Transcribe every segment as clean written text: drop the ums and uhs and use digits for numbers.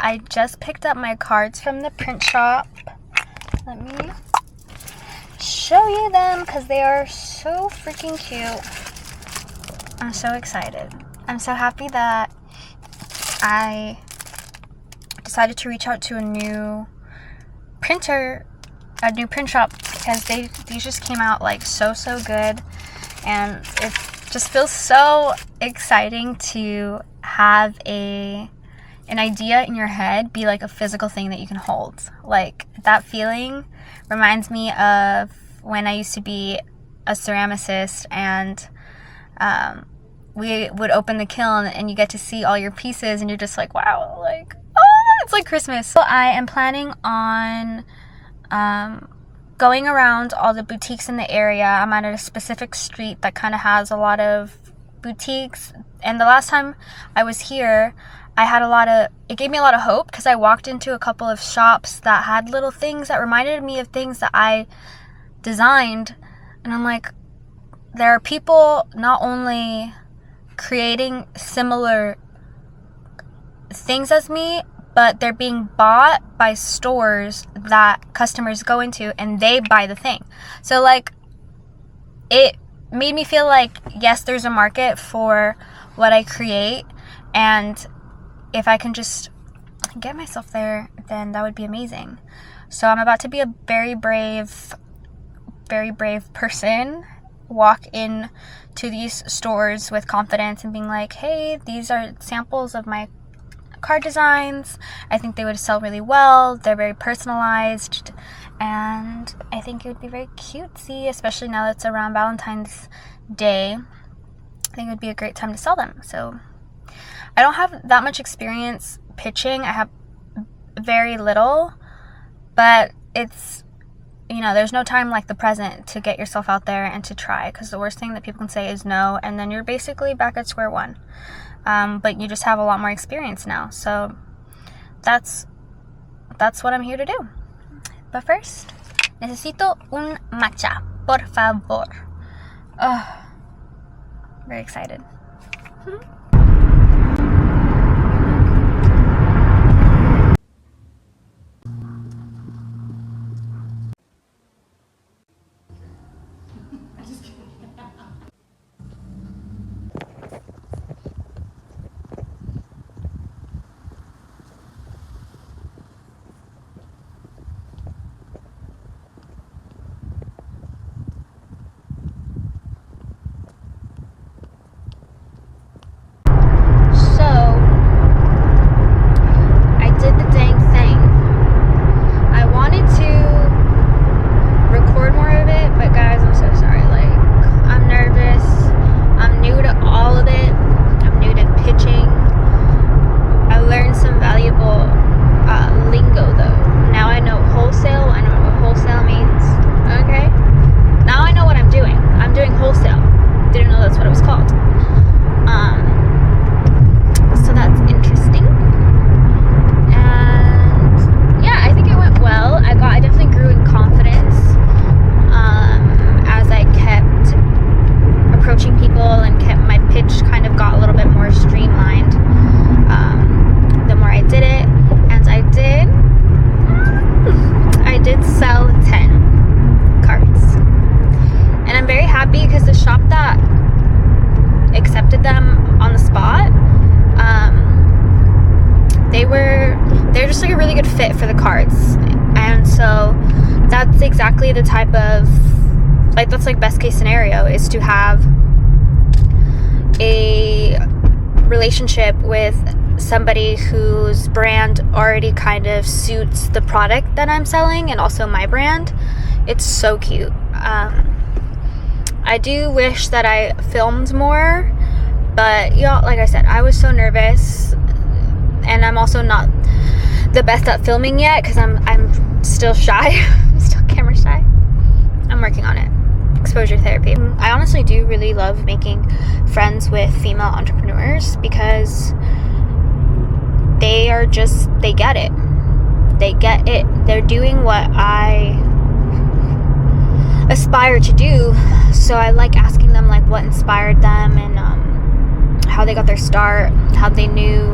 I just picked up my cards from the print shop. Let me show you them because they are so freaking cute. I'm so excited. I'm so happy that I decided to reach out to a new print shop, because these just came out like so good, and it just feels so exciting to have an idea in your head be like a physical thing that you can hold. Like, that feeling reminds me of when I used to be a ceramicist, and we would open the kiln and you get to see all your pieces and you're just like, wow, like, oh, it's like Christmas. So I am planning on going around all the boutiques in the area. I'm at a specific street that kind of has a lot of boutiques, and the last time I was here, it gave me a lot of hope, because I walked into a couple of shops that had little things that reminded me of things that I designed, and I'm like, there are people not only creating similar things as me, but they're being bought by stores that customers go into and they buy the thing. So like, it made me feel like, yes, there's a market for what I create, and if I can just get myself there, then that would be amazing. So I'm about to be a very brave person, walk in to these stores with confidence and being like, hey, these are samples of my card designs. I think they would sell really well. They're very personalized, and I think it would be very cutesy, especially now that it's around Valentine's Day. I think it would be a great time to sell them. So I don't have that much experience pitching. I have very little, but it's, there's no time like the present to get yourself out there and to try, because the worst thing that people can say is no, and then you're basically back at square one. But you just have a lot more experience now. So that's what I'm here to do. But first, necesito un matcha, por favor. Oh, very excited. They're just like a really good fit for the cards, and so that's exactly the type of, like, that's like best case scenario, is to have a relationship with somebody whose brand already kind of suits the product that I'm selling, and also my brand. It's so cute. I do wish that I filmed more, but y'all, like I said, I was so nervous, and I'm also not the best at filming yet, because I'm still shy. I'm still camera shy. I'm working on it. Exposure therapy. I honestly do really love making friends with female entrepreneurs, because they get it. They get it. They're doing what I aspire to do. So I like asking them, like, what inspired them, and how they got their start, how they knew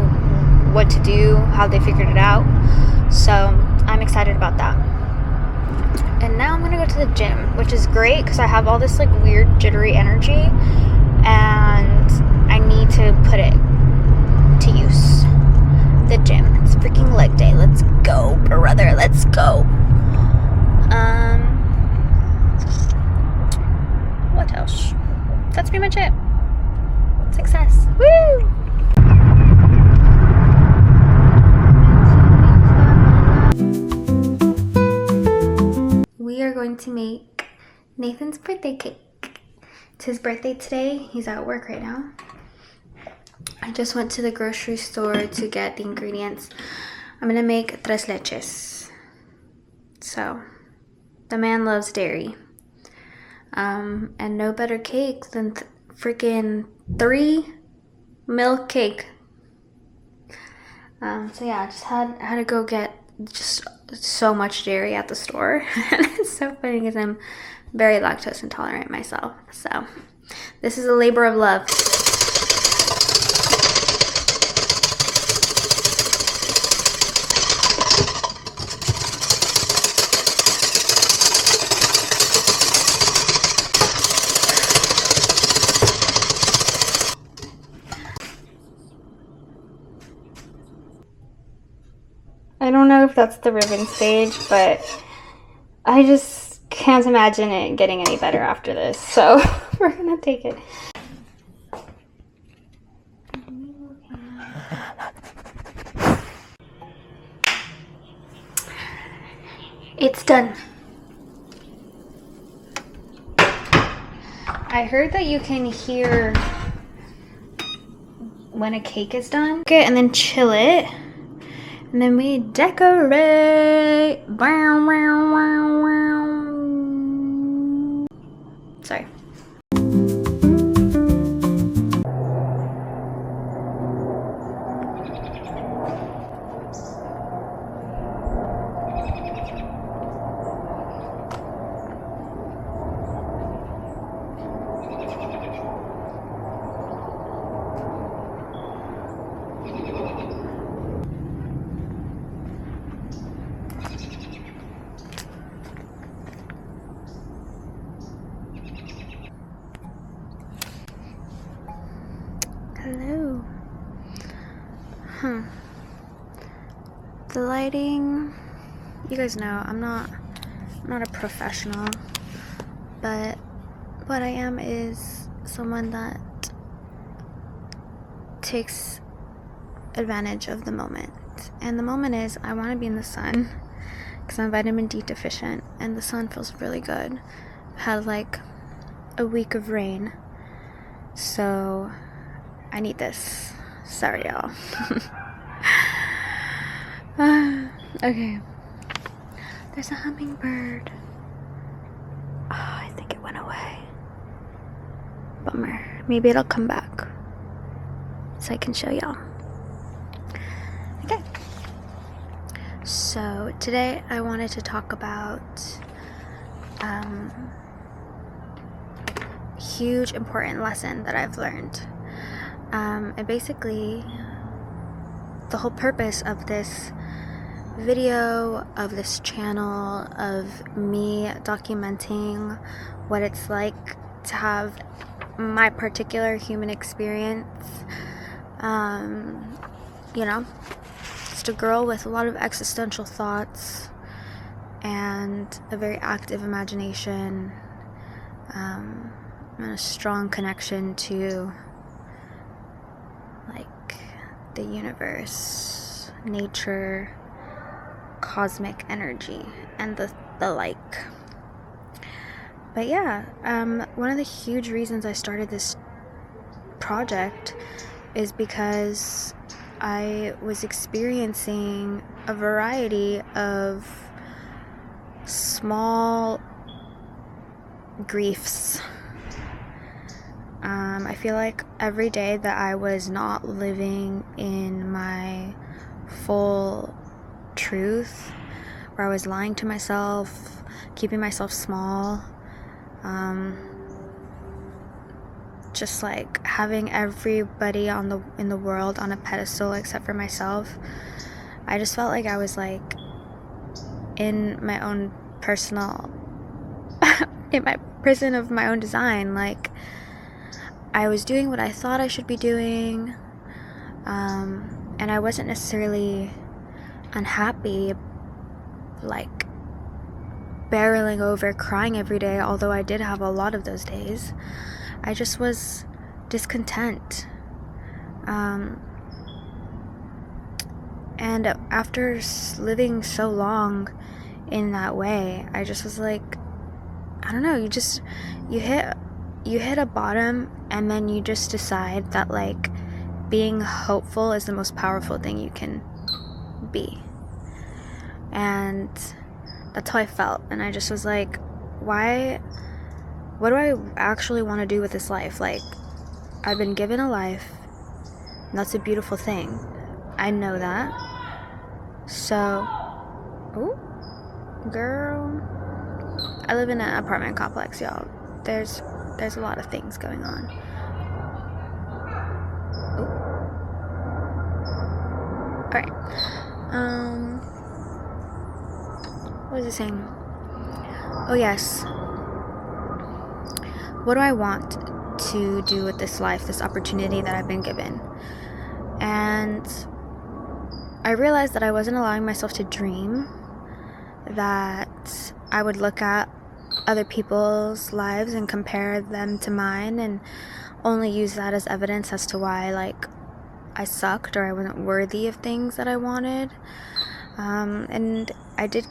what to do, how they figured it out. So I'm excited about that. And now I'm gonna go to the gym, which is great because I have all this like weird jittery energy and I need to put it to use. The gym. It's freaking leg day. Let's go, brother. Let's go. What else? That's pretty much it. Success. Woo! We are going to make Nathan's birthday cake. It's his birthday today. He's at work right now. I just went to the grocery store to get the ingredients. I'm gonna make tres leches. So, the man loves dairy. And no better cake than freaking 3 milk cake. So yeah, I just had to go get just so much dairy at the store. And it's so funny because I'm very lactose intolerant myself. So, this is a labor of love. I don't know if that's the ribbon stage, but I just can't imagine it getting any better after this. So we're gonna take it. It's done. I heard that you can hear when a cake is done. Okay, and then chill it. And then we decorate. Sorry. Hello. The lighting, you guys know I'm not a professional, but what I am is someone that takes advantage of the moment. And the moment is I want to be in the sun because I'm vitamin D deficient and the sun feels really good. Had like a week of rain, so I need this. Sorry, y'all. Okay. There's a hummingbird. Oh, I think it went away. Bummer. Maybe it'll come back so I can show y'all. Okay. So today I wanted to talk about huge important lesson that I've learned. And basically, the whole purpose of this video, of this channel, of me documenting what it's like to have my particular human experience, you know, just a girl with a lot of existential thoughts and a very active imagination, and a strong connection to like the universe, nature, cosmic energy, and the like. But yeah, one of the huge reasons I started this project is because I was experiencing a variety of small griefs. I feel like every day that I was not living in my full truth, where I was lying to myself, keeping myself small, just like having everybody in the world on a pedestal except for myself. I just felt like I was like in my own personal in my prison of my own design. Like, I was doing what I thought I should be doing, and I wasn't necessarily unhappy, like barreling over crying every day, although I did have a lot of those days. I just was discontent, and after living so long in that way, I just was like, I don't know, you hit a bottom, and then you just decide that like being hopeful is the most powerful thing you can be. And that's how I felt. And I just was like, what do I actually want to do with this life? Like, I've been given a life, and that's a beautiful thing. I know that. So, ooh, girl, I live in an apartment complex, y'all. There's a lot of things going on. Ooh. Alright. What was I saying? Oh yes. What do I want to do with this life, this opportunity that I've been given? And I realized that I wasn't allowing myself to dream, that I would look at other people's lives and compare them to mine and only use that as evidence as to why like I sucked or I wasn't worthy of things that I wanted. And I did,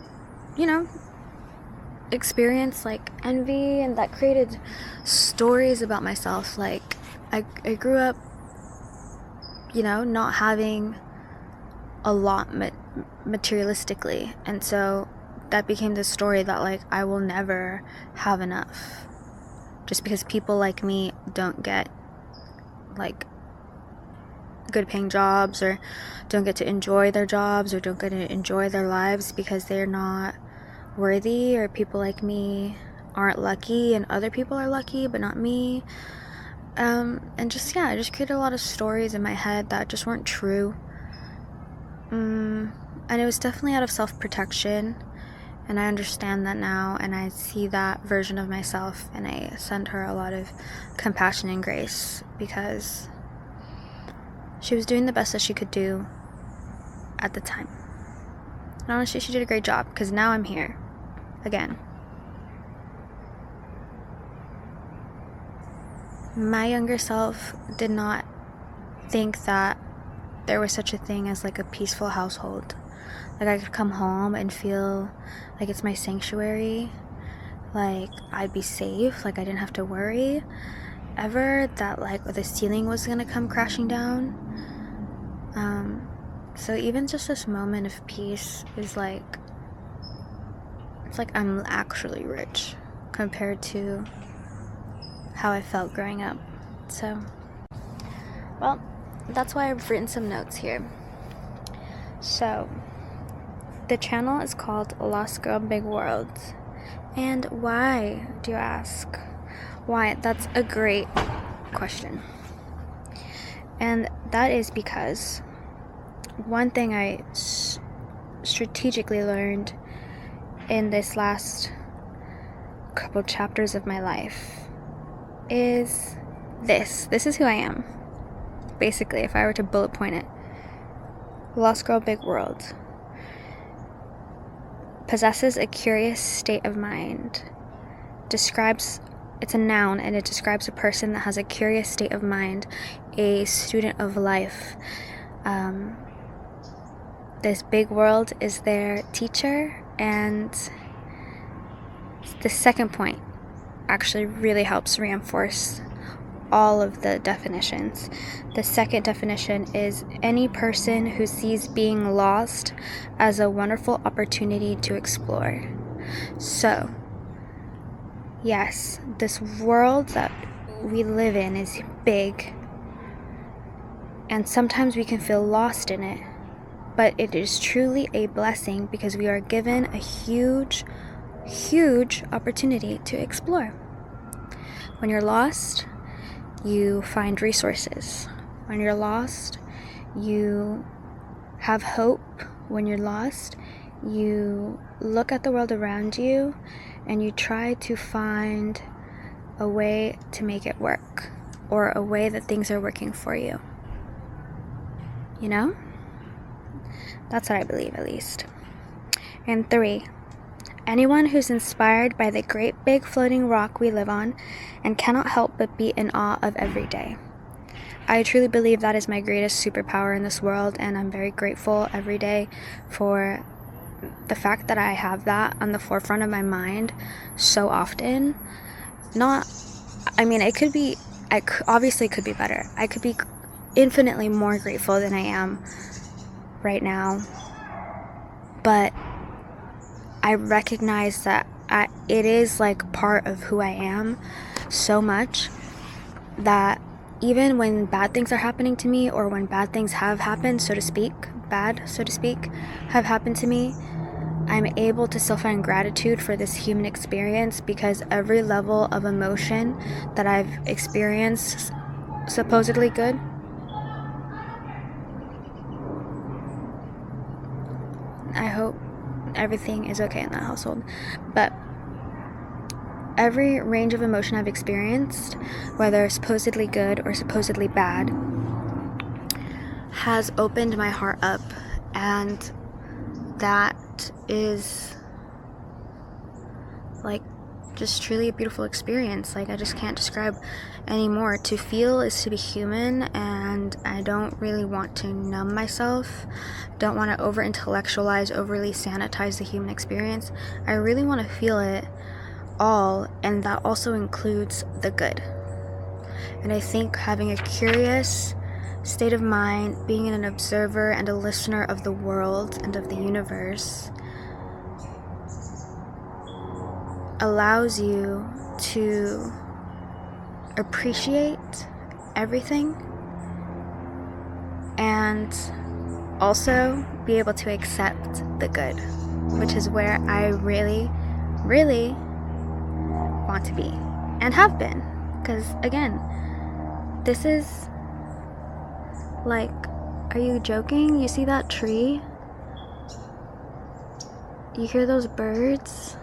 experience like envy, and that created stories about myself. Like I grew up, not having a lot materialistically, and so that became the story that like I will never have enough, just because people like me don't get like good paying jobs, or don't get to enjoy their jobs, or don't get to enjoy their lives because they're not worthy, or people like me aren't lucky and other people are lucky but not me. And just I just created a lot of stories in my head that just weren't true. And it was definitely out of self-protection, and I understand that now, and I see that version of myself, and I send her a lot of compassion and grace, because she was doing the best that she could do at the time. And honestly, she did a great job, because now I'm here again. My younger self did not think that there was such a thing as like a peaceful household. Like I could come home and feel like it's my sanctuary, like I'd be safe, like I didn't have to worry ever that like the ceiling was gonna come crashing down. So even just this moment of peace is like, it's like I'm actually rich compared to how I felt growing up. So, well, that's why I've written some notes here. So, the channel is called Lost Girl Big World. And why, do you ask? Why? That's a great question. And that is because one thing I strategically learned in this last couple chapters of my life is this. This is who I am. Basically, if I were to bullet point it. Lost Girl Big World possesses a curious state of mind. It's a noun, and it describes a person that has a curious state of mind, a student of life. This big world is their teacher, and the second point actually really helps reinforce all of the definitions. The second definition is any person who sees being lost as a wonderful opportunity to explore. So, yes, this world that we live in is big, and sometimes we can feel lost in it, but it is truly a blessing because we are given a huge opportunity to explore. When you're lost, you find resources. When you're lost, you have hope. When you're lost, you look at the world around you and you try to find a way to make it work, or a way that things are working for you. You know? That's what I believe, at least. And 3, anyone who's inspired by the great big floating rock we live on and cannot help but be in awe of every day. I truly believe that is my greatest superpower in this world, and I'm very grateful every day for the fact that I have that on the forefront of my mind so often. It could be, obviously it could be better. I could be infinitely more grateful than I am right now, but I recognize that it is like part of who I am so much that even when bad things are happening to me, or when bad things have happened, have happened to me, I'm able to still find gratitude for this human experience, because every level of emotion that I've experienced, supposedly good, I hope everything is okay in that household, but every range of emotion I've experienced, whether supposedly good or supposedly bad, has opened my heart up, and that is like just truly a beautiful experience. Like, I just can't describe anymore. To feel is to be human, and I don't really want to numb myself, don't want to over intellectualize, overly sanitize the human experience. I really want to feel it all, and that also includes the good. And I think having a curious state of mind, being an observer and a listener of the world and of the universe, allows you to appreciate everything and also be able to accept the good, which is where I really, really want to be and have been. Because again, this is like, are you joking? You see that tree? You hear those birds?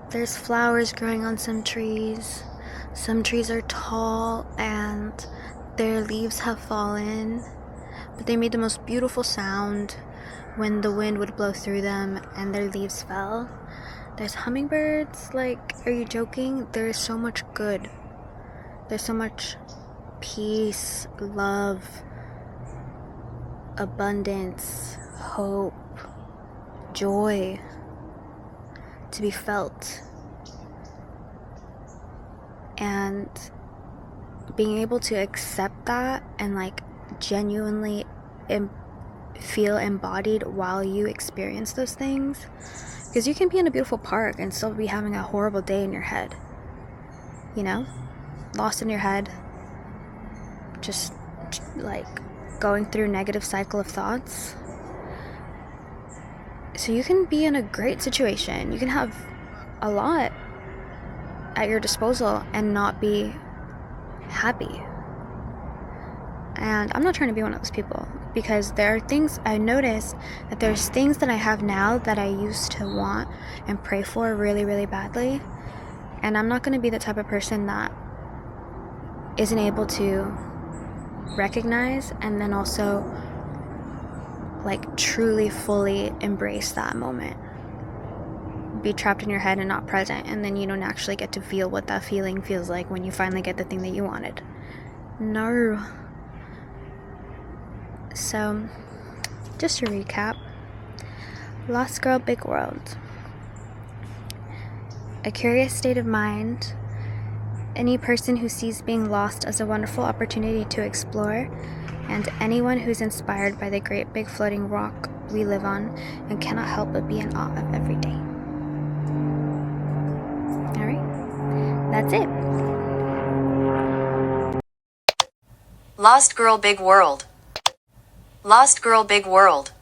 There's flowers growing on some trees. Some trees are tall and their leaves have fallen, but they made the most beautiful sound when the wind would blow through them and their leaves fell. There's hummingbirds. Like, are you joking? There's so much good. There's so much peace, love, abundance, hope, joy to be felt. And being able to accept that and like genuinely feel embodied while you experience those things. Because you can be in a beautiful park and still be having a horrible day in your head, you know, lost in your head, just like going through a negative cycle of thoughts. So you can be in a great situation, you can have a lot at your disposal and not be happy. And I'm not trying to be one of those people, because there are things I notice that there's things that I have now that I used to want and pray for really, really badly. And I'm not going to be the type of person that isn't able to recognize and then also like truly fully embrace that moment. Be trapped in your head and not present, and then you don't actually get to feel what that feeling feels like when you finally get the thing that you wanted. No. So, just to recap, Lost Girl, Big World. A curious state of mind. Any person who sees being lost as a wonderful opportunity to explore, and anyone who's inspired by the great big floating rock we live on and cannot help but be in awe of every day. Alright, that's it. Lost Girl, Big World. Lost Girl, Big World.